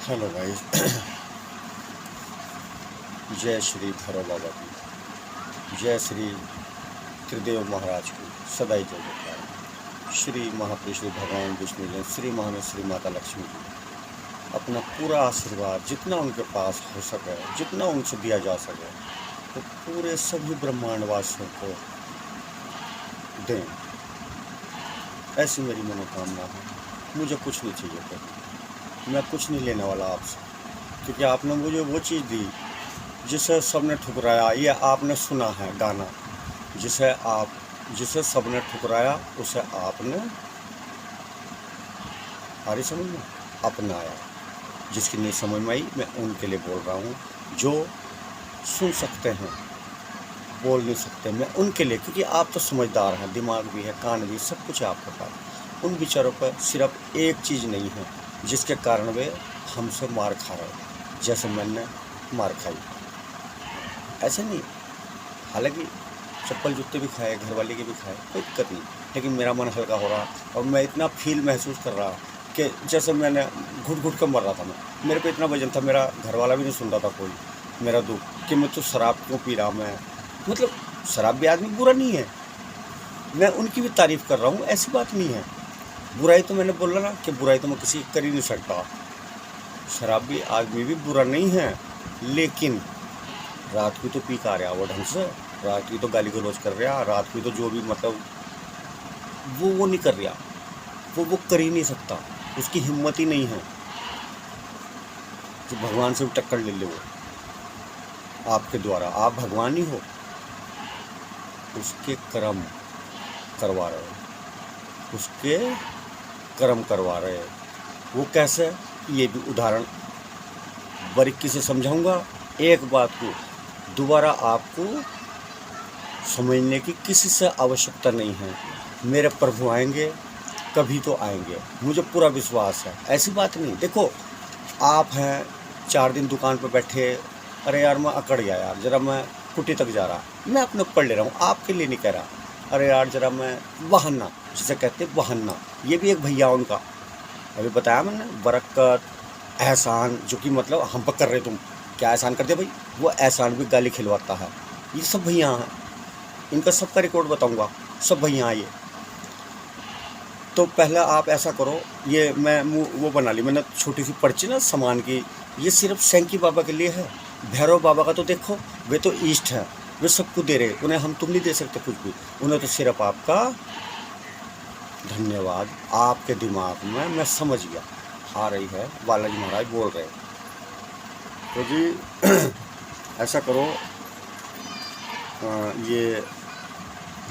Hello guys. जय श्री भैरव बाबा की, जय श्री त्रिदेव महाराज की सदाई जय जयकार। श्री महापुरुष भगवान विष्णु जी, श्री महान श्री माता लक्ष्मी जी अपना पूरा आशीर्वाद जितना उनके पास हो सके, जितना उनसे दिया जा सके, तो पूरे सभी ब्रह्मांडवासियों को दें। ऐसी मेरी मनोकामना है। मुझे कुछ नहीं चाहिए कभी, मैं कुछ नहीं लेने वाला आपसे, क्योंकि आपने मुझे वो चीज़ दी जिसे सबने ठुकराया। ये आपने सुना है गाना, जिसे सबने ठुकराया उसे आपने आ रही समझ में अपनाया। जिसकी नहीं समझ में आई मैं उनके लिए बोल रहा हूँ, जो सुन सकते हैं बोल नहीं सकते, मैं उनके लिए, क्योंकि आप तो समझदार हैं, दिमाग भी है, कान भी, सब कुछ है आपके पास। उन बेचारों पर सिर्फ एक चीज़ नहीं है जिसके कारण वे हमसे मार खा रहे हैं, जैसे मैंने मार खाई। ऐसे नहीं, हालांकि चप्पल जूते भी खाए, घर वाले के भी खाए, कोई दिक्कत नहीं, लेकिन मेरा मन हल्का हो रहा और मैं इतना फील महसूस कर रहा कि जैसे मैंने घुट घुट कर मर रहा था। मेरे पे इतना वजन था, मेरा घर वाला भी नहीं सुन रहा था कोई मेरा दुख, कि मैं तो शराब क्यों पी रहा। मैं मतलब शराब भी आदमी बुरा नहीं है, मैं उनकी भी तारीफ़ कर रहा हूँ, ऐसी बात नहीं है। बुराई तो मैंने बोला ना कि बुराई तो मैं किसी कर ही नहीं सकता। शराब भी आदमी भी बुरा नहीं है, लेकिन रात को तो पी का रहा वो ढंग से, रात की तो गाली गलौज कर रहा, रात की तो जो भी मतलब वो नहीं कर रहा, वो कर ही नहीं सकता, उसकी हिम्मत ही नहीं है कि भगवान से भी टक्कर ले ले। वो आपके द्वारा, आप भगवान ही हो, उसके कर्म करवा रहे हो, उसके कर्म करवा रहे हो। वो कैसे, ये भी उदाहरण बारीकी से समझाऊंगा। एक बात को दोबारा आपको समझने की किसी से आवश्यकता नहीं है। मेरे प्रभु आएंगे, कभी तो आएंगे, मुझे पूरा विश्वास है। ऐसी बात नहीं, देखो आप हैं 4 दिन दुकान पर बैठे, अरे यार मैं अकड़ गया यार, जरा मैं कुटी तक जा रहा, मैं अपने ऊपर ले रहा हूँ, आपके लिए नहीं कह रहा। अरे यार जरा मैं बहाना, जिसे कहते हैं बहाना, ये भी एक भैया उनका, अभी बताया मैंने, बरकत, एहसान, जो कि मतलब हम पर कर रहे तुम क्या एहसान करते भाई, वो एहसान भी गाली खिलवाता है। ये सब भैया हैं, इनका सबका रिकॉर्ड बताऊंगा, सब भैया आइए। तो पहले आप ऐसा करो, ये मैं वो बना ली मैंने छोटी सी पर्ची ना सामान की, ये सिर्फ सैंकी बाबा के लिए है। भैरव बाबा का तो देखो, वे तो ईस्ट है, वे सबको दे रहे, उन्हें हम तुम नहीं दे सकते कुछ भी, उन्हें तो सिर्फ आपका धन्यवाद। आपके दिमाग में मैं समझ गया आ रही है, बालाजी महाराज बोल रहे। तो जी ऐसा करो, ये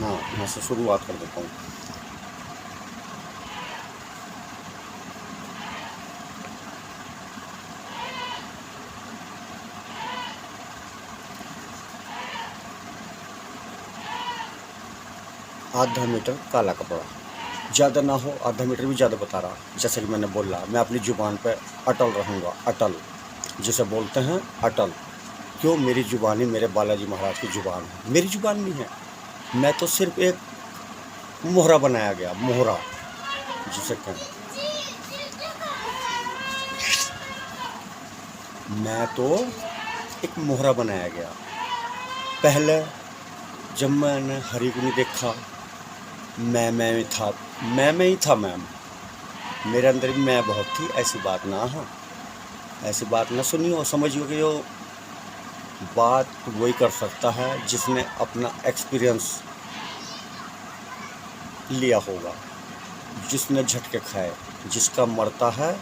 हाँ यहाँ से शुरुआत कर देता हूँ। आधा मीटर काला कपड़ा, ज़्यादा ना हो, आधा मीटर भी ज़्यादा बता रहा। जैसे कि मैंने बोला, मैं अपनी ज़ुबान पर अटल रहूँगा, अटल जिसे बोलते हैं अटल। क्यों, मेरी ज़ुबान ही मेरे बालाजी महाराज की ज़ुबान है, मेरी ज़ुबान नहीं है। मैं तो सिर्फ एक मोहरा बनाया गया, मोहरा जिसे कहें, मैं तो एक मोहरा बनाया गया। पहले जब मैंने हरि को नहीं देखा, मैं ही था, मैं ही था, मैम मेरे अंदर भी मैं बहुत थी। ऐसी बात ना है, ऐसी बात ना सुनियो, समझियो कि जो बात वही कर सकता है जिसने अपना एक्सपीरियंस लिया होगा, जिसने झटके खाए। जिसका मरता है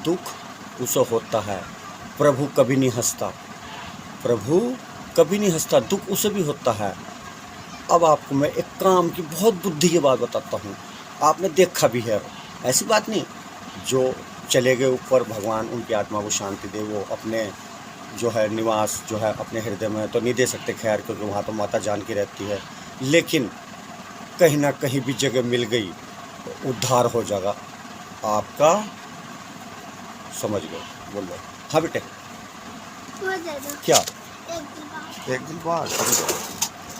दुख उसे होता है। प्रभु कभी नहीं हंसता, प्रभु कभी नहीं हंसता, दुख उसे भी होता है। अब आपको मैं एक काम की बहुत बुद्धि की बात बताता हूँ, आपने देखा भी है, ऐसी बात नहीं। जो चले गए ऊपर, भगवान उनकी आत्मा को शांति दे, वो अपने जो है निवास जो है अपने हृदय में तो नहीं दे सकते, खैर, क्योंकि वहाँ तो माता जानकी रहती है, लेकिन कहीं ना कहीं भी जगह मिल गई तो उद्धार हो जाएगा आपका। समझ गए? बोलो हाँ बेटे। क्या एक दिन बाद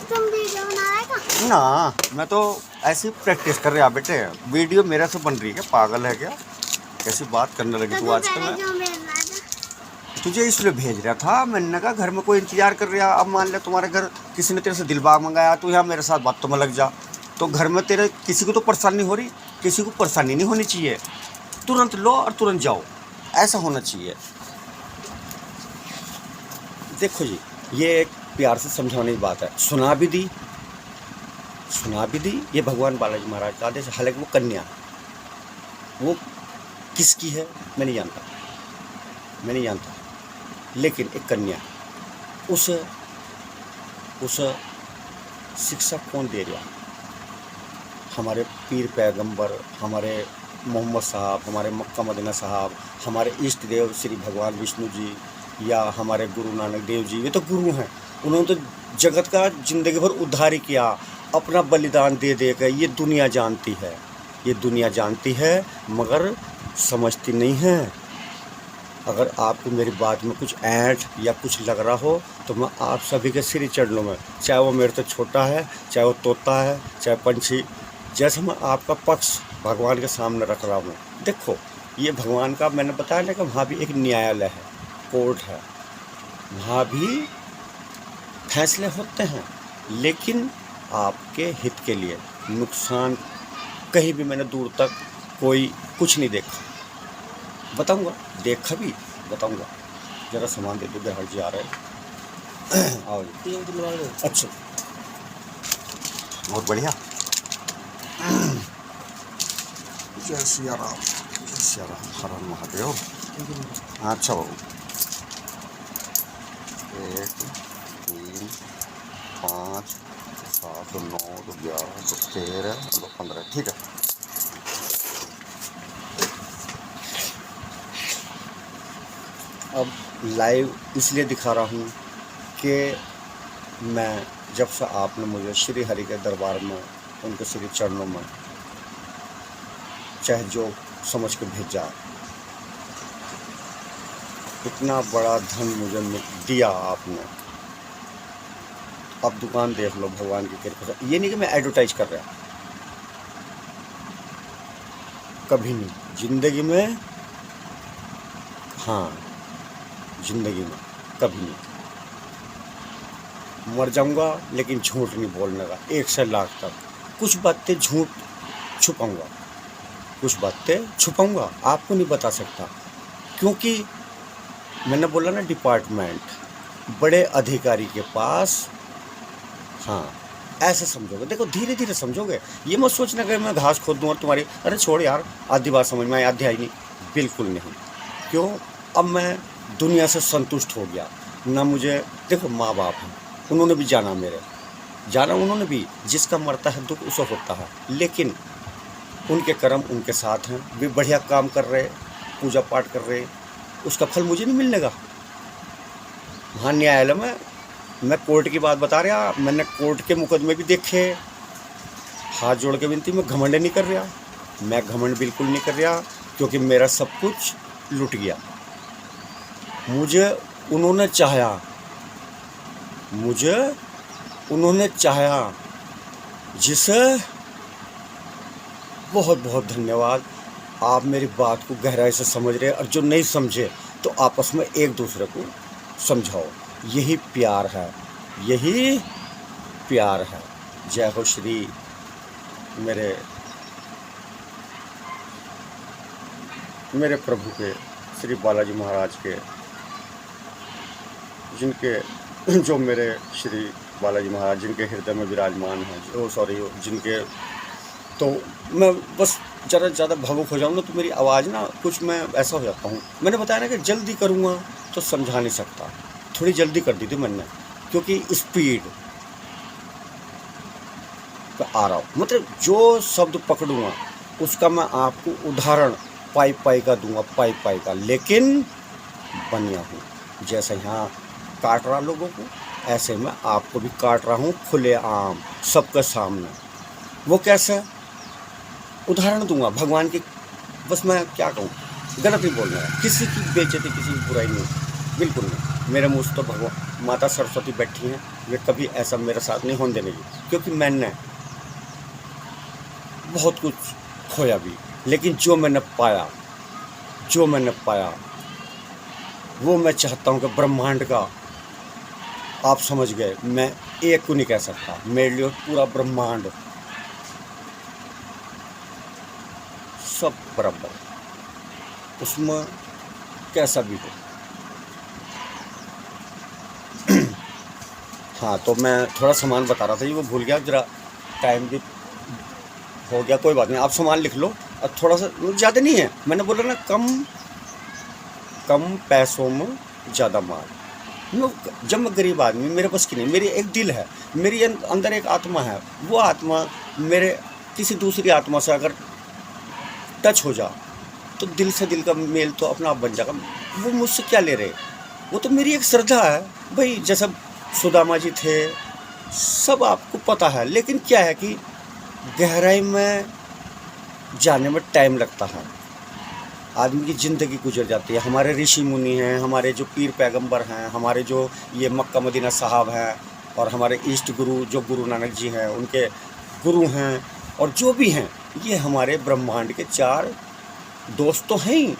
तुम वीडियो बना रहा है ना, मैं तो ऐसी प्रैक्टिस कर रहा बेटे। वीडियो मेरे से बन रही है क्या, पागल है क्या, कैसी बात करने लगी तू आजकल। तुझे इसलिए भेज रहा था, मैंने कहा घर में कोई इंतजार कर रहा। अब मान ले तुम्हारे घर किसी ने तेरे से दिलबाग मंगाया, तो यहाँ मेरे साथ बातों में लग जा। तो घर में तेरे किसी को तो परेशानी हो रही, किसी को परेशानी नहीं होनी चाहिए। तुरंत लो और तुरंत जाओ, ऐसा होना चाहिए। देखो जी, ये एक प्यार से समझाने की बात है। सुना भी दी, ये भगवान बालाजी महाराज का आदेश। हालांकि वो कन्या, वो किसकी है मैं नहीं जानता, लेकिन एक कन्या, उस शिक्षा कौन दे रहा? हमारे पीर पैगंबर, हमारे मोहम्मद साहब, हमारे मक्का मदीना साहब, हमारे इष्ट देव श्री भगवान विष्णु जी, या हमारे गुरु नानक देव जी। ये तो गुरु हैं, उन्होंने तो जगत का जिंदगी भर उद्धार ही किया, अपना बलिदान दे देकर। ये दुनिया जानती है, मगर समझती नहीं है। अगर आपको मेरी बात में कुछ ऐंठ या कुछ लग रहा हो, तो मैं आप सभी के सिर चरणों में, चाहे वो मेरे से छोटा है, चाहे वो तोता है, चाहे पंछी, जैसे मैं आपका पक्ष भगवान के सामने रख रहा हूँ। देखो, ये भगवान का, मैंने बताया ना कि वहाँ भी एक न्यायालय है, कोर्ट है, वहाँ भी फैसले होते हैं, लेकिन आपके हित के लिए। नुकसान कहीं भी मैंने दूर तक कोई कुछ नहीं देखा। बताऊंगा, देखा भी बताऊंगा। जरा सामान दे दो, बिहार जी आ रहे हैं। आओ जी। अच्छा, बहुत बढ़िया। जय सिया राम, हर हर महादेव। अच्छा बाबू, 1 3 5 7 9 11 13 15, ठीक है। अब लाइव इसलिए दिखा रहा हूँ कि मैं, जब से आपने मुझे श्री हरि के दरबार में, उनके श्री चरणों में, चाहे जो समझ के भेजा, इतना बड़ा धन मुझे दिया आपने। अब दुकान देख लो भगवान की कृपा से। ये नहीं कि मैं एडवर्टाइज कर रहा, कभी नहीं जिंदगी में, हाँ जिंदगी में कभी नहीं। मर जाऊंगा लेकिन झूठ नहीं बोलने का, 1 से लाख तक। कुछ बातें झूठ छुपाऊंगा, आपको नहीं बता सकता, क्योंकि मैंने बोला ना, डिपार्टमेंट, बड़े अधिकारी के पास। हाँ, ऐसे समझोगे। देखो, धीरे धीरे समझोगे। ये मत सोचना कि मैं घास खोद दूँ और तुम्हारी, अरे छोड़ यार, आधी बात समझ में आई, आधी आई नहीं। बिल्कुल नहीं। क्यों? अब मैं दुनिया से संतुष्ट हो गया ना। मुझे देखो, माँ बाप हैं, उन्होंने भी जाना, उन्होंने भी, जिसका मरता है दुख उसे होता है, लेकिन उनके कर्म उनके साथ हैं। वे बढ़िया काम कर रहे, पूजा पाठ कर रहे, उसका फल मुझे नहीं मिलने का। वहाँ न्यायालय में, मैं कोर्ट की बात बता रहा, मैंने कोर्ट के मुकदमे भी देखे। हाथ जोड़ के विनती, मैं घमंड नहीं कर रहा, मैं घमंड बिल्कुल नहीं कर रहा, क्योंकि मेरा सब कुछ लुट गया। मुझे उन्होंने चाहा, जिसे बहुत बहुत धन्यवाद। आप मेरी बात को गहराई से समझ रहे हैं, और जो नहीं समझे तो आपस में एक दूसरे को समझाओ। यही प्यार है। जय हो श्री मेरे प्रभु के, श्री बालाजी महाराज के, जो मेरे श्री बालाजी महाराज जिनके हृदय में विराजमान हैं, जिनके, तो मैं बस ज़रा ज़्यादा भावुक हो जाऊँ ना, तो मेरी आवाज़ ना कुछ, मैं ऐसा हो जाता हूँ। मैंने बताया ना कि जल्दी करूँगा तो समझा नहीं सकता, थोड़ी जल्दी कर दी थी मैंने, क्योंकि स्पीड पे आ रहा हूँ। मतलब जो शब्द पकड़ूँगा उसका मैं आपको उदाहरण पाई का दूंगा, पाई का, लेकिन बनिया हूँ। जैसे यहाँ काट रहा लोगों को, ऐसे मैं आपको भी काट रहा हूँ, खुले आम, सबके सामने। वो कैसे? उदाहरण दूंगा भगवान की। बस मैं क्या कहूँ, गलत नहीं बोल रहा, किसी की बेइज्जती, किसी की बुराई नहीं, बिल्कुल नहीं। मेरे मुँह से तो भगवान माता सरस्वती बैठी हैं, वे कभी ऐसा मेरे साथ नहीं होने देंगी, क्योंकि मैंने बहुत कुछ खोया भी, लेकिन जो मैंने पाया वो मैं चाहता हूँ कि ब्रह्मांड का, आप समझ गए, मैं एक को नहीं कह सकता, मेरे लिए पूरा ब्रह्मांड सब बराबर, उसमें कैसा भी हो। हाँ, तो मैं थोड़ा सामान बता रहा था जी, वो भूल गया, जरा टाइम भी हो गया, कोई बात नहीं, आप सामान लिख लो। और थोड़ा सा ज़्यादा नहीं है, मैंने बोला ना, कम कम पैसों में ज़्यादा माल। जब मैं गरीब आदमी, मेरे पास की नहीं, मेरी एक दिल है, मेरी अंदर एक आत्मा है, वो आत्मा मेरे किसी दूसरी आत्मा से अगर टच हो जा तो दिल से दिल का मेल तो अपना आप बन जाएगा। वो मुझसे क्या ले रहे, वो तो मेरी एक श्रद्धा है भाई। जैसा सुदामा जी थे, सब आपको पता है, लेकिन क्या है कि गहराई में जाने में टाइम लगता है, आदमी की ज़िंदगी गुजर जाती है। हमारे ऋषि मुनि हैं, हमारे जो पीर पैगंबर हैं, हमारे जो ये मक्का मदीना साहब हैं, और हमारे इष्ट गुरु जो गुरु नानक जी हैं, उनके गुरु हैं, और जो भी हैं, ये हमारे ब्रह्मांड के 4 दोस्त तो हैं ही,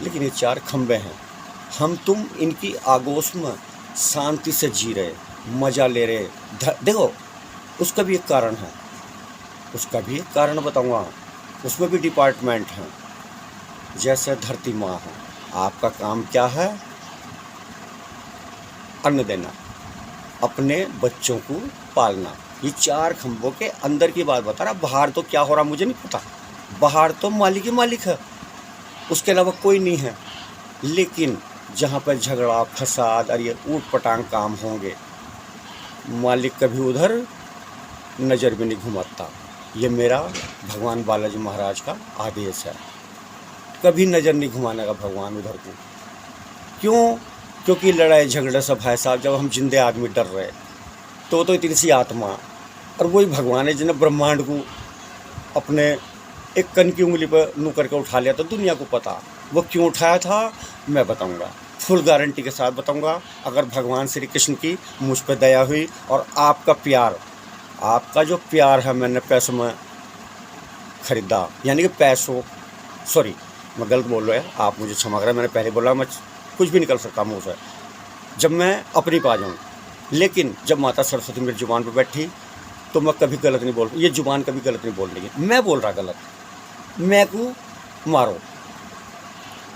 लेकिन ये 4 खंबे हैं। हम तुम इनकी आगोश में शांति से जी रहे, मज़ा ले रहे। देखो, उसका भी एक कारण है, उसका भी एक कारण बताऊंगा, उसमें भी डिपार्टमेंट हैं। जैसे धरती माँ है, आपका काम क्या है? अन्न देना, अपने बच्चों को पालना। ये 4 खंभों के अंदर की बात बता रहा, बाहर तो क्या हो रहा मुझे नहीं पता, बाहर तो मालिक ही मालिक है, उसके अलावा कोई नहीं है। लेकिन जहाँ पर झगड़ा फसाद और ये ऊट पटांग काम होंगे, मालिक कभी उधर नज़र भी नहीं घुमाता। ये मेरा भगवान बालाजी महाराज का आदेश है, कभी नज़र नहीं घुमाने का भगवान उधर को। क्यों? क्योंकि लड़ाई झगड़े सब है साहब, जब हम जिंदे आदमी डर रहे तो इतनी सी आत्मा, और वही भगवान है जिन्हें ब्रह्मांड को अपने एक कन की उंगली पर नू करके उठा लिया। तो दुनिया को पता वो क्यों उठाया था, मैं बताऊंगा, फुल गारंटी के साथ बताऊंगा। अगर भगवान श्री कृष्ण की मुझ पर दया हुई और आपका प्यार, आपका जो प्यार है मैंने पैसों में ख़रीदा, यानी कि पैसों, सॉरी मैं गलत बोल रहा है, आप मुझे क्षमा करें, मैंने पहले बोला मैं कुछ भी निकल सकता मुँह से जब मैं अपनी पा जाऊँ। लेकिन जब माता सरस्वती मेरी जुबान पर बैठी तो मैं कभी गलत नहीं बोल, ये जुबान कभी गलत नहीं बोल रही है। मैं बोल रहा गलत, मैं को मारो,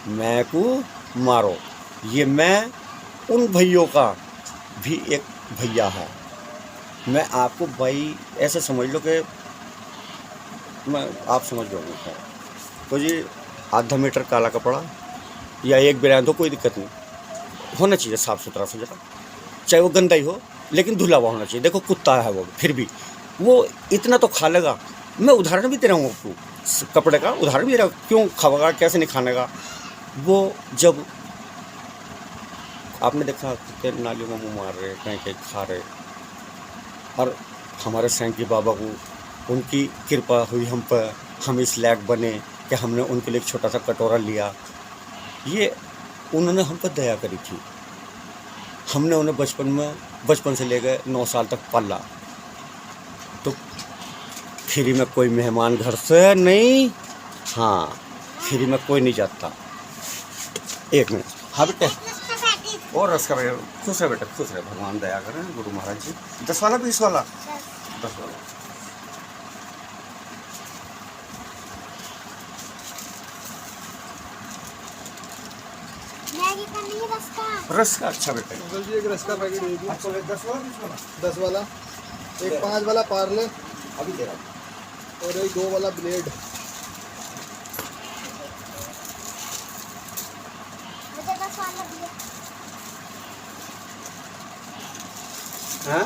मैं को मारो, ये मैं उन भैयों का भी एक भैया है। मैं आपको भाई ऐसे समझ लो कि मैं, आप समझ लो। तो जी आधा मीटर काला कपड़ा या 1 बिरान तो कोई दिक्कत नहीं, होना चाहिए साफ़ सुथरा सा जगह, चाहे वो गंदा ही हो लेकिन धुला हुआ होना चाहिए। देखो कुत्ता है वो, फिर भी वो इतना तो खा लेगा। मैं उदाहरण भी दे रहा हूँ आपको, कपड़े का उदाहरण भी दे रहा हूँ, क्यों खाएगा, कैसे नहीं खाने का। वो जब आपने देखा कुत्ते नालियों में मुँह मार रहे, कहीं कहीं खा रहे, और हमारे सैंकी बाबा को उनकी कृपा हुई हम पर, हम इस लायक बने कि हमने उनके लिए एक छोटा सा कटोरा लिया। ये उन्होंने हम पर दया करी थी। हमने उन्हें बचपन से ले गए 9 साल तक पाला। तो फ्री में कोई मेहमान घर से नहीं, हाँ फ्री में कोई नहीं जाता। 1 मिनट, हाँ बेटे, और रस का बेटा, खुश रहे बेटा, खुश रहे, भगवान दया करें, गुरु महाराज जी। 10 वाला 20 वाला 10 वाला। मैगी का नहीं, रस का। रस का, अच्छा बेटा। अंकल जी एक रस का पैकेट दे दीजिए। अच्छा 10 वाला 20 वाला? 10 वाला, एक 5 वाला पार्ले अभी दे रहा हूँ। और एक 2 वाला ब्लेड। मुझे 10 वाला दिया। हाँ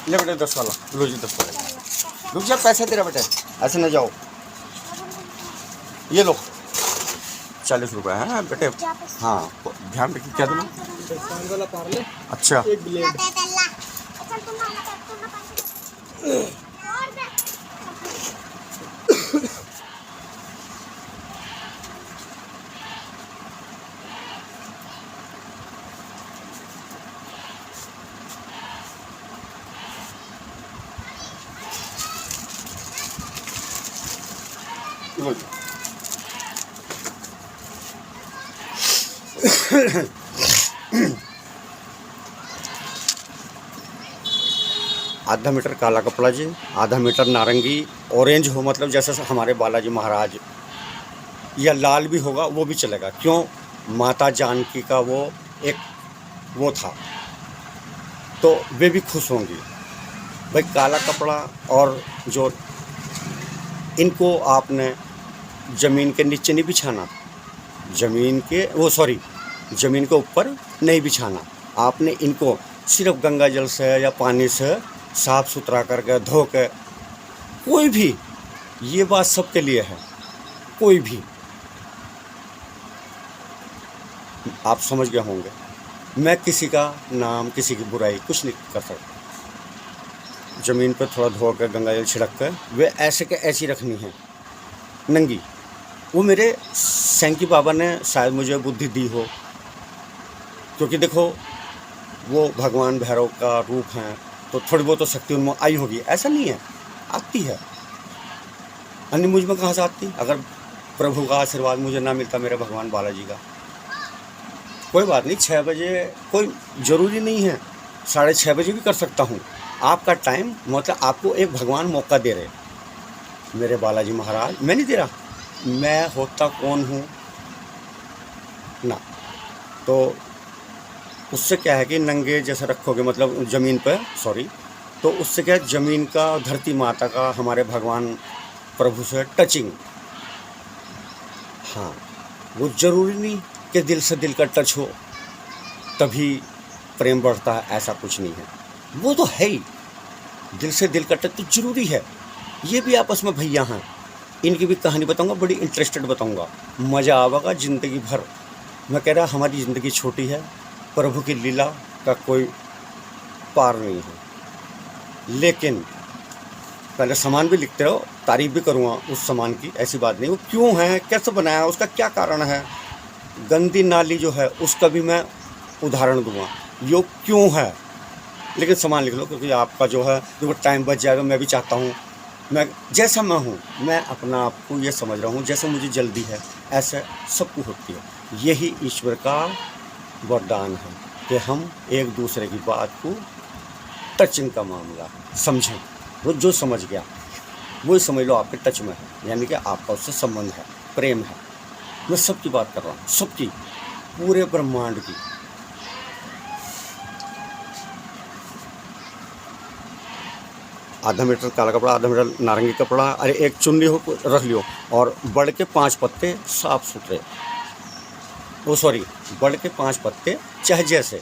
ले बेटे 10 वाला, लो जी 10 वाला। रुक जा, पैसे दे रहा बेटे, ऐसे न जाओ। ये लो 40 रुपये हैं बेटे। हाँ ध्यान रखिए, क्या दूँ? 5 वाला पार्ले, अच्छा एक ब्लेड। अच्छा तुम और दे। लो जी। आधा मीटर काला कपड़ा जी, आधा मीटर नारंगी, ऑरेंज हो मतलब जैसे हमारे बालाजी महाराज, या लाल भी होगा वो भी चलेगा। क्यों? माता जानकी का वो एक वो था, तो वे भी खुश होंगी। भाई काला कपड़ा और जो इनको आपने ज़मीन के नीचे नहीं बिछाना, ज़मीन के ऊपर नहीं बिछाना। आपने इनको सिर्फ गंगा जल से या पानी से साफ़ सुथरा करके धो के, कोई भी, ये बात सबके लिए है, कोई भी, आप समझ गए होंगे। मैं किसी का नाम, किसी की बुराई कुछ नहीं कर सकता। ज़मीन पर थोड़ा धो कर गंगा जल छिड़क कर वे ऐसे के ऐसी रखनी है, नंगी। वो मेरे सैंकी बाबा ने शायद मुझे बुद्धि दी हो, क्योंकि देखो वो भगवान भैरव का रूप हैं, तो थोड़ी बहुत तो शक्ति उनमें आई होगी। ऐसा नहीं है, आती है, अन्य मुझ में कहाँ से आती? अगर प्रभु का आशीर्वाद मुझे ना मिलता, मेरे भगवान बालाजी का, कोई बात नहीं, 6 बजे कोई ज़रूरी नहीं है, 6:30 बजे भी कर सकता हूँ। आपका टाइम मतलब आपको एक भगवान मौका दे रहे, मेरे बालाजी महाराज। मैं नहीं दे रहा, मैं होता कौन हूँ ना। तो उससे क्या है कि नंगे जैसे रखोगे, मतलब ज़मीन पर, तो उससे क्या है, ज़मीन का, धरती माता का, हमारे भगवान प्रभु से टचिंग। हाँ, वो ज़रूरी नहीं कि दिल से दिल का टच हो तभी प्रेम बढ़ता है, ऐसा कुछ नहीं है। वो तो है ही, दिल से दिल का टच तो ज़रूरी है। ये भी आपस में भैया हैं, इनकी भी कहानी बताऊंगा, बड़ी इंटरेस्टेड बताऊंगा, मज़ा आवेगा ज़िंदगी भर। मैं कह रहा, हमारी ज़िंदगी छोटी है, प्रभु की लीला का कोई पार नहीं है। लेकिन पहले सामान भी लिखते रहो, तारीफ़ भी करूँगा उस सामान की, ऐसी बात नहीं। वो क्यों है, कैसे बनाया, उसका क्या कारण है, गंदी नाली जो है उसका भी मैं उदाहरण दूंगा, यो क्यों है। लेकिन सामान लिख लो, क्योंकि आपका जो है देखो टाइम बच जाएगा। मैं भी चाहता हूँ, मैं जैसा मैं हूँ, मैं अपना आप को ये समझ रहा हूँ, जैसे मुझे जल्दी है ऐसे सबको होती है। यही ईश्वर का वरदान है कि हम एक दूसरे की बात को, टचिंग का मामला समझें। वो जो समझ गया वही समझ लो आपके टच में है, यानी कि आपका उससे संबंध है, प्रेम है। मैं सबकी बात कर रहा हूँ, सबकी, पूरे ब्रह्मांड की। आधा मीटर काला कपड़ा, आधा मीटर नारंगी कपड़ा, अरे एक चुन्नी हो रख लियो, और बड़ के 5 पत्ते साफ सुथरे, बड़ के 5 पत्ते चाहे जैसे,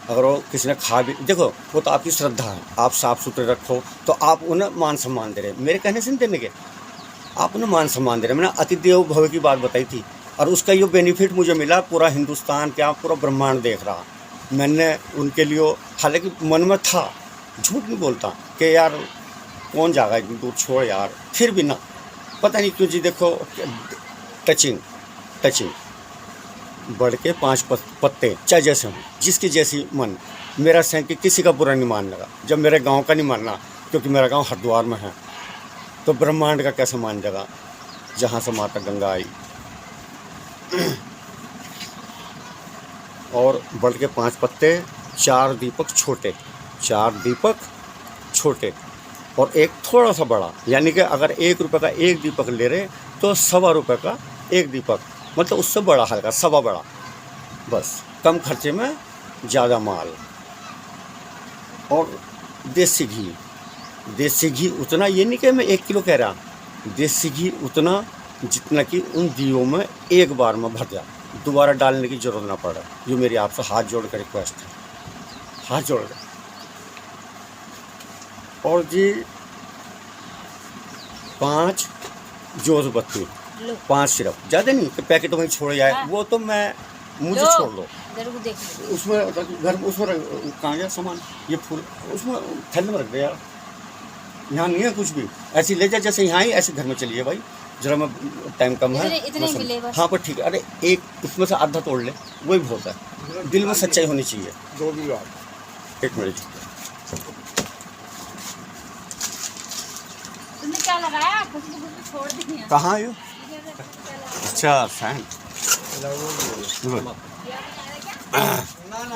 अगर वो किसी ने खा भी, देखो वो तो आपकी श्रद्धा है, आप साफ़ सुथरे रखो तो आप उन्हें मान सम्मान दे रहे। मेरे कहने से नहीं देने के, आप उन्हें मान सम्मान दे रहे। मैंने अति देव भव की बात बताई थी, और उसका ये बेनिफिट मुझे मिला, पूरा हिंदुस्तान क्या पूरा ब्रह्मांड देख रहा। मैंने उनके लिए, हालांकि मन में था, झूठ नहीं बोलता कि यार कौन जाएगा इतनी दूर, छोड़ यार, फिर भी ना, पता नहीं क्यों जी। देखो टचिंग बढ़ के 5 पत्ते चाहे जैसे हों, जिसकी जैसी मन। मेरा सैंकी किसी का बुरा नहीं मानने लगा, जब मेरे गांव का नहीं मानना, क्योंकि मेरा गांव हरिद्वार में है, तो ब्रह्मांड का कैसे मान जाएगा जहाँ से माता गंगा आई। और बढ़ के 5 पत्ते, 4 दीपक छोटे और एक थोड़ा सा बड़ा, यानी कि अगर 1 रुपये का एक दीपक ले रहे तो 1.25 रुपये का एक दीपक, मतलब उससे बड़ा, हल्का सवा बड़ा, बस कम खर्चे में ज़्यादा माल। और देसी घी उतना, ये नहीं कि मैं 1 किलो कह रहा, देसी घी उतना जितना कि उन दियों में एक बार में भर जाए, दोबारा डालने की ज़रूरत ना पड़े। जो मेरी आपसे हाथ जोड़ कर रिक्वेस्ट है, हाथ जोड़ कर। और जी 5 जोत बत्ती, 5 सिर्फ, ज़्यादा नहीं कि पैकेट वहीं छोड़ जाए, वो तो मैं, मुझे छोड़ लो उसमें, घर में उसमें कहाँ गया सामान, ये फूल उसमें थैले में रख दे यार, यहाँ नहीं है कुछ भी। ऐसी ले जाए जैसे यहाँ ही, ऐसे घर में चलिए भाई, जरा मैं टाइम कम है, हाँ पर ठीक है। अरे एक उसमें से आधा तोड़ ले, वही बहुत है। दिल में सच्चाई होनी चाहिए। 2 भी बात, 1 मिनट, तुमने क्या लगाया? कुछ छोड़ दिया। कहाँ है? अच्छा फैन, जोत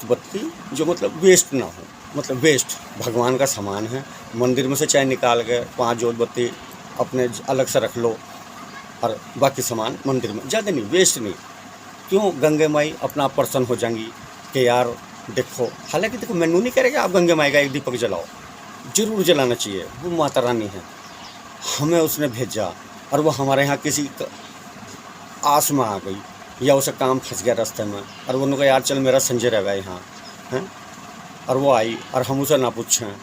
बत्ती जो मतलब वेस्ट ना हो, मतलब वेस्ट भगवान का सामान है। मंदिर में से चाहे निकाल के 5 जोत बत्ती अपने अलग से रख लो और बाकी सामान मंदिर में, ज़्यादा नहीं, वेस्ट नहीं। क्यों? गंगे माई अपना प्रसन्न हो जाएंगी कि यार देखो। हालांकि देखो, मैनू नहीं करेगा आप गंगे माई का एक दीपक जलाओ, जरूर जलाना चाहिए। वो माता रानी है, हमें उसने भेजा और वो हमारे यहाँ किसी आस में आ गई या उसे काम फंस गया रास्ते में और वो उन्होंने कहा यार चल मेरा संजय रहेगा यहाँ हैं, और वो आई और हम उसे ना पूछें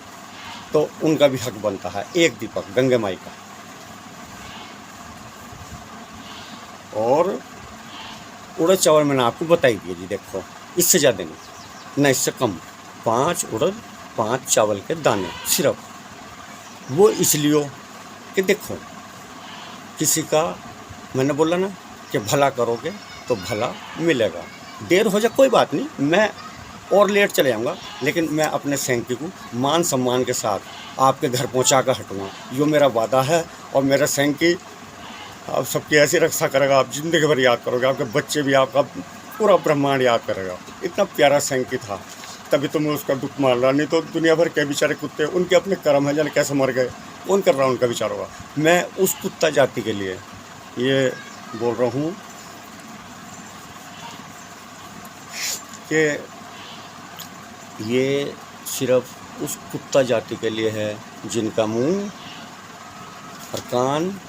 तो उनका भी हक बनता है एक दीपक गंगे माई का। और उड़द चावल मैंने आपको बताई दिया जी, देखो इससे ज़्यादा नहीं, न इससे कम। 5 उड़द 5 चावल के दाने सिर्फ। वो इसलिए कि देखो किसी का, मैंने बोला ना कि भला करोगे तो भला मिलेगा। देर हो जाए कोई बात नहीं, मैं और लेट चले जाऊँगा, लेकिन मैं अपने सैंकी को मान सम्मान के साथ आपके घर पहुँचा कर हटूँगा। यो मेरा वादा है। और मेरा सैंकी आप सबकी ऐसी रक्षा करेगा, आप ज़िंदगी भर याद करोगे, आपके बच्चे भी, आपका पूरा ब्रह्मांड याद करेगा। इतना प्यारा सैंकी था, तभी तो मैं उसका दुख मान रहा। नहीं तो दुनिया भर के बेचारे कुत्ते, उनके अपने कर्म है, जाने कैसे मर गए, कौन कर रहा उनका विचार होगा। मैं उस कुत्ता जाति के लिए ये बोल रहा हूँ कि ये सिर्फ उस कुत्ता जाति के लिए है जिनका मुंह और कान,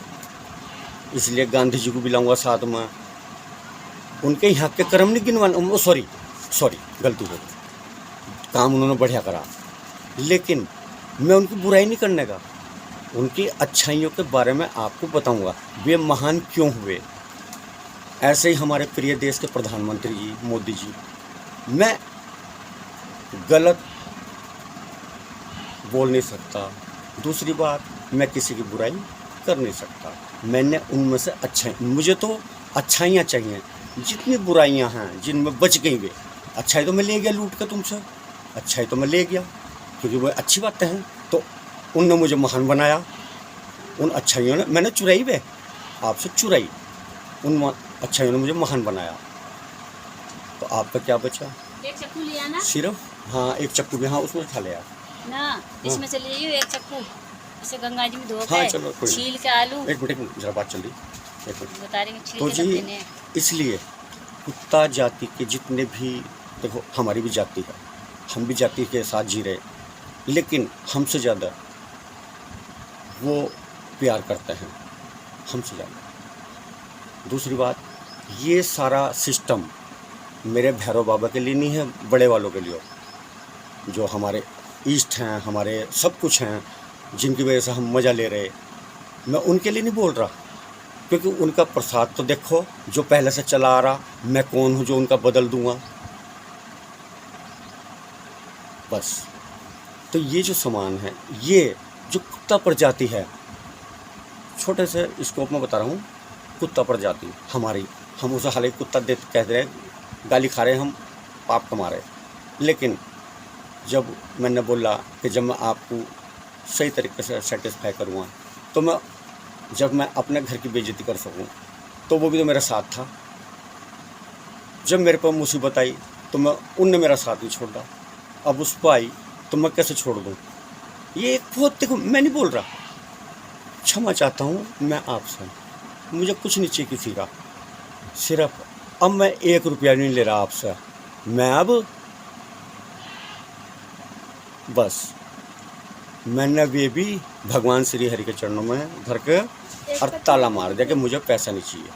इसलिए गांधी जी को भी लाऊंगा साथ में। उनके यहाँ के कर्म नहीं गिनवाना, सॉरी गलती हो गई, काम उन्होंने बढ़िया करा, लेकिन मैं उनकी बुराई नहीं करने का, उनकी अच्छाइयों के बारे में आपको बताऊंगा, वे महान क्यों हुए। ऐसे ही हमारे प्रिय देश के प्रधानमंत्री जी मोदी जी, मैं गलत बोल नहीं सकता। दूसरी बात, मैं किसी की बुराई कर नहीं सकता। मैंने उनमें से मुझे तो अच्छाइयाँ चाहिए। जितनी बुराइयाँ हैं जिनमें बच गई वे, अच्छाई तो मैं ले गया लूट कर तुमसे, अच्छाई तो मैं ले गया क्योंकि वो अच्छी बातें हैं, तो उनने मुझे महान बनाया। उन अच्छाइयों ने, मैंने चुराई वे आपसे चुराई, उन अच्छाइयों ने मुझे महान बनाया। तो आपका क्या बचा? एक चक्कू लिया ना सिर्फ, हाँ एक चक्कू भी, हाँ उसमें खा लिया ना, इसमें से ले लियो एक चक्कू, इसे गंगा जी में धो हाँ, के चलो कोई छील के आलू, एक मिनट जरा बात चल रही, एक मिनट। बता रही हूँ, छील तो के जी रख देने हैं। इसलिए कुत्ता जाति के जितने भी, देखो हमारी भी जाति है, हम भी जाति के साथ जी रहे, लेकिन हमसे ज़्यादा वो प्यार करते हैं, हमसे ज़्यादा। दूसरी बात, ये सारा सिस्टम मेरे भैरव बाबा के लिए नहीं है, बड़े वालों के लिए, जो हमारे ईस्ट हैं, हमारे सब कुछ हैं, जिनकी वजह से हम मज़ा ले रहे, मैं उनके लिए नहीं बोल रहा। क्योंकि उनका प्रसाद तो देखो जो पहले से चला आ रहा, मैं कौन हूँ जो उनका बदल दूंगा, बस। तो ये जो सामान है, ये जो कुत्ता प्रजाति है, छोटे से स्कोप में बता रहा हूँ, कुत्ता प्रजाति हमारी, हम उसे हालांकि कुत्ता कह रहे, गाली खा रहे, हम पाप कमा रहे, लेकिन जब मैंने बोला कि जब मैं आपको सही तरीके से सेटिस्फाई करूँगा, तो जब मैं अपने घर की बेइज्जती कर सकूँ, तो वो भी तो मेरा साथ था। जब मेरे पर मुसीबत आई तो उनने मेरा साथ नहीं छोड़ा, अब उस पर आई तो मैं कैसे छोड़ दूँ। ये एक बहुत, देखो मैं नहीं बोल रहा, क्षमा चाहता हूँ मैं आपसे, मुझे कुछ नहीं चाहिए किसी का, सिर्फ अब मैं 1 रुपया नहीं ले रहा आपसे, मैं अब बस मैंने भी भगवान श्री हरि के चरणों में धर के और ताला मार दिया कि मुझे पैसा नहीं चाहिए।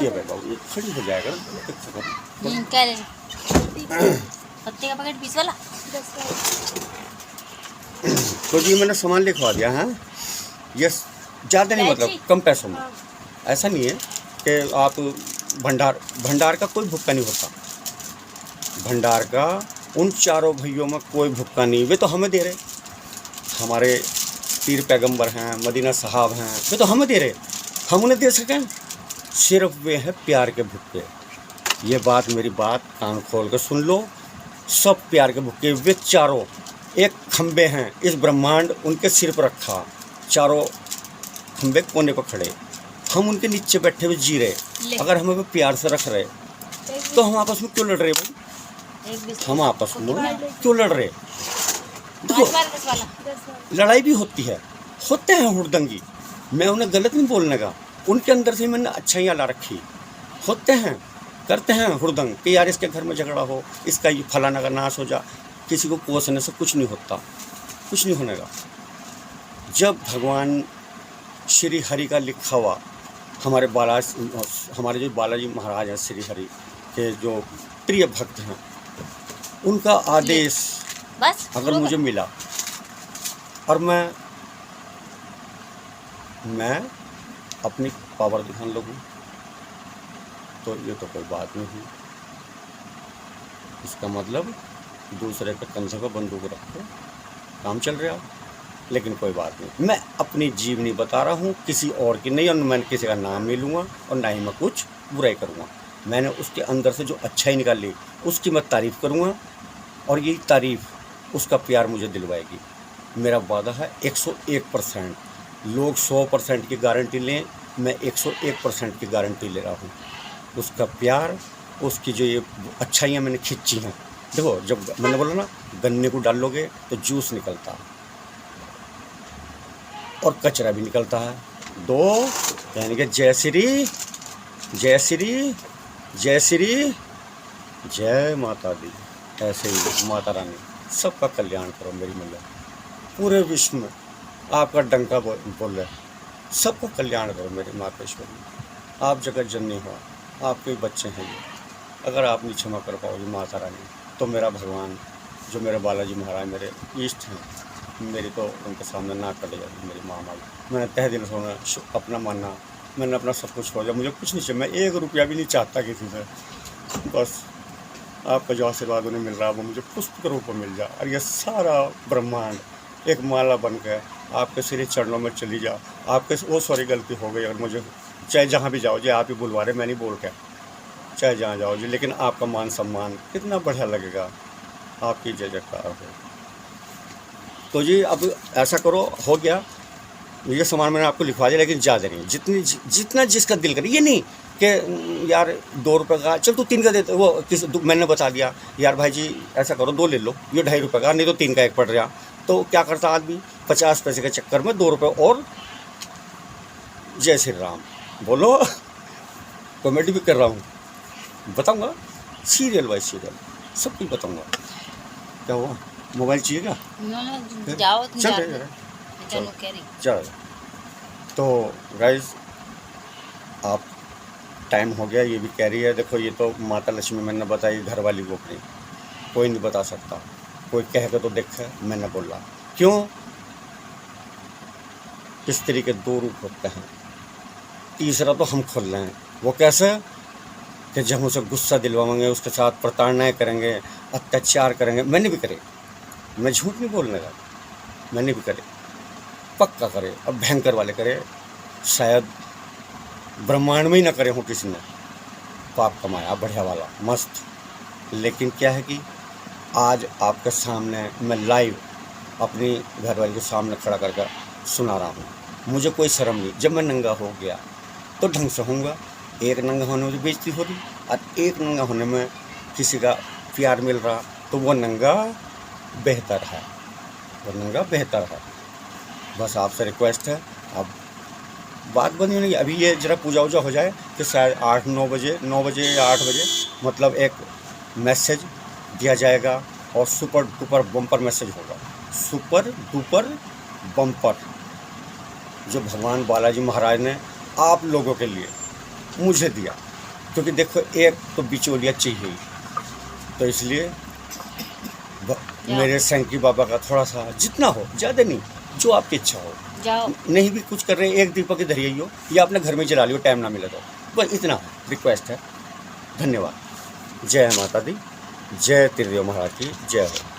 ये भाई बाबू ये खड़ी हो जाएगा, क्या ले पत्ते का पैकेट 20 वाला। तो जी मैंने सामान लिखवा दिया है, ये ज़्यादा नहीं, मतलब कम पैसों में। ऐसा नहीं है कि आप भंडार का कोई भुक्का नहीं होता, भंडार का उन चारों भाइयों में कोई भुक्का नहीं, वे तो हमें दे रहे, हमारे पीर पैगंबर हैं, मदीना साहब हैं, वे तो हमें दे रहे, हम उन्हें दे सकें? सिर्फ वे हैं प्यार के भुक्के। ये बात, मेरी बात कान खोल कर सुन लो, सब प्यार के भुक्के। वे चारों एक खंबे हैं, इस ब्रह्मांड उनके सिर पर रखा, चारों खंबे कोने पर खड़े, हम उनके नीचे बैठे हुए जी रहे। अगर हमें वो प्यार से रख रहे तो हम आपस में क्यों लड़ रहे भाई? हम आपस में क्यों लड़ रहे? देखो, लड़ाई भी होती है, होते हैं हुड़दंगी, मैं उन्हें गलत नहीं बोलने का, उनके अंदर से मैंने अच्छाइयाँ ला रखी। होते हैं, करते हैं हुड़दंग कि यार इसके घर में झगड़ा हो, इसका ये फलाना का नाश हो जा। किसी को कोसने से कुछ नहीं होता, कुछ नहीं होने का। जब भगवान श्री हरि का लिखा हुआ, हमारे जो बालाजी महाराज हैं, श्री हरि के जो प्रिय भक्त हैं, उनका आदेश बस अगर मुझे मिला और मैं अपनी पावर दिखाने लगूँ तो ये तो कोई बात नहीं हुई। इसका मतलब दूसरे के कंधे पर बंदूक रख के काम चल रहा, लेकिन कोई बात नहीं। मैं अपनी जीवनी बता रहा हूँ, किसी और की नहीं, और मैंने किसी का नाम नहीं लूँगा और ना ही मैं कुछ बुराई करूँगा। मैंने उसके अंदर से जो अच्छाई निकाली उसकी मैं तारीफ़ करूँगा, और यही तारीफ़ उसका प्यार मुझे दिलवाएगी। मेरा वादा है 101%। लोग 100% की गारंटी लें, मैं 101% की गारंटी ले रहा हूँ। उसका प्यार, उसकी जो ये अच्छाइयाँ मैंने खींची हैं। देखो, जब मैंने बोला ना गन्ने को डालोगे तो जूस निकलता है और कचरा भी निकलता है। दो यानी कि जय श्री जय श्री जय श्री जय माता दी। ऐसे ही माता रानी सबका कल्याण करो मेरी मैया, पूरे विश्व में आपका डंका बोल रहे, सबका कल्याण करो मेरी मातेश्वरी। आप जगत जननी हो, आपके बच्चे हैं ये, अगर आप नहीं क्षमा कर पाओगे माता रानी तो मेरा भगवान, जो मेरे बालाजी महाराज मेरे इष्ट हैं, मेरी तो उनके सामने ना कटे जाती मेरी माँ माँ। मैंने तह दिल से अपना मानना, मैंने अपना सब कुछ छोड़ दिया, मुझे कुछ नहीं चाहिए, मैं 1 रुपया भी नहीं चाहता किसी से, बस आपका जो आशीर्वाद उन्हें मिल रहा है वो मुझे पुष्प के रूप में मिल जाए, और ये सारा ब्रह्मांड एक माला बन के आपके श्री चरणों में चली जा। आपके वो सॉरी गलती हो गई, अगर मुझे चाहे जहाँ भी जाओ जी, आप ही बुलवा रहे, मैं नहीं बोल के, चाहे जहाँ जाओ जी, लेकिन आपका मान सम्मान कितना बढ़िया लगेगा, आपकी जय जयकार हो। तो जी अब ऐसा करो, हो गया ये सामान मैंने आपको लिखवा दिया, लेकिन ज़्यादा नहीं, जितना जिसका दिल करे। ये नहीं कि यार 2 रुपये का, चल तू 3 का देते, वो मैंने बता दिया यार भाई जी ऐसा करो 2 ले लो, ये 2.5 रुपये का, नहीं तो 3 का 1 पड़ रहा। तो क्या करता आदमी 50 पैसे के चक्कर में 2 रुपये और जय श्री राम बोलो। कॉमेडी भी कर रहा हूँ, बताऊँगा सीरियल बाय सीरियल सब कुछ बताऊँगा। क्या हुआ, मोबाइल चाहिए क्या? जाओ चल। तो गाइस आप, टाइम हो गया, ये भी कह रही है। देखो ये तो माता लक्ष्मी मैंने बताई, घर वाली को अपनी कोई नहीं बता सकता, कोई कह के तो देखे, मैंने बोला क्यों। स्त्री के 2 रूप होते हैं, तीसरा तो हम खोल रहे हैं। वो कैसे कि जब हम उसे गुस्सा दिलवाएंगे, उसके साथ प्रताड़नाएँ करेंगे, अत्याचार करेंगे। मैंने भी करे, मैं झूठ नहीं बोलने का, मैंने भी करे, पक्का करे, अब भयंकर वाले करे, शायद ब्रह्मांड में ही ना करे हो किसी ने पाप कमाया बढ़िया वाला मस्त। लेकिन क्या है कि आज आपके सामने मैं लाइव अपनी घरवाली के सामने खड़ा करके सुना रहा हूँ। मुझे कोई शर्म नहीं, जब मैं नंगा हो गया तो ढंग से होऊंगा। एक नंगा होने में बेइज्जती हो रही, और एक नंगा होने में किसी का प्यार मिल रहा, तो वो नंगा बेहतर है, वो नंगा बेहतर है। बस आपसे रिक्वेस्ट है, अब बात बनी नहीं, अभी ये जरा पूजा वूजा हो जाए तो शायद 8-9 बजे, 9 बजे या 8 बजे मतलब एक मैसेज दिया जाएगा, और सुपर डुपर बम्पर मैसेज होगा, सुपर डुपर बम्पर, जो भगवान बालाजी महाराज ने आप लोगों के लिए मुझे दिया। क्योंकि देखो एक तो बिचौलिया चाहिए, तो इसलिए मेरे शंकी बाबा का थोड़ा सा, जितना हो, ज़्यादा नहीं, जो आपकी इच्छा हो। जाओ, नहीं भी कुछ कर रहे हैं, एक दीपक की धरिए हो या अपने घर में जला लियो, टाइम ना मिले तो, बस इतना रिक्वेस्ट है। धन्यवाद। जय माता दी, जय त्रिदेव महाराज की जय हो।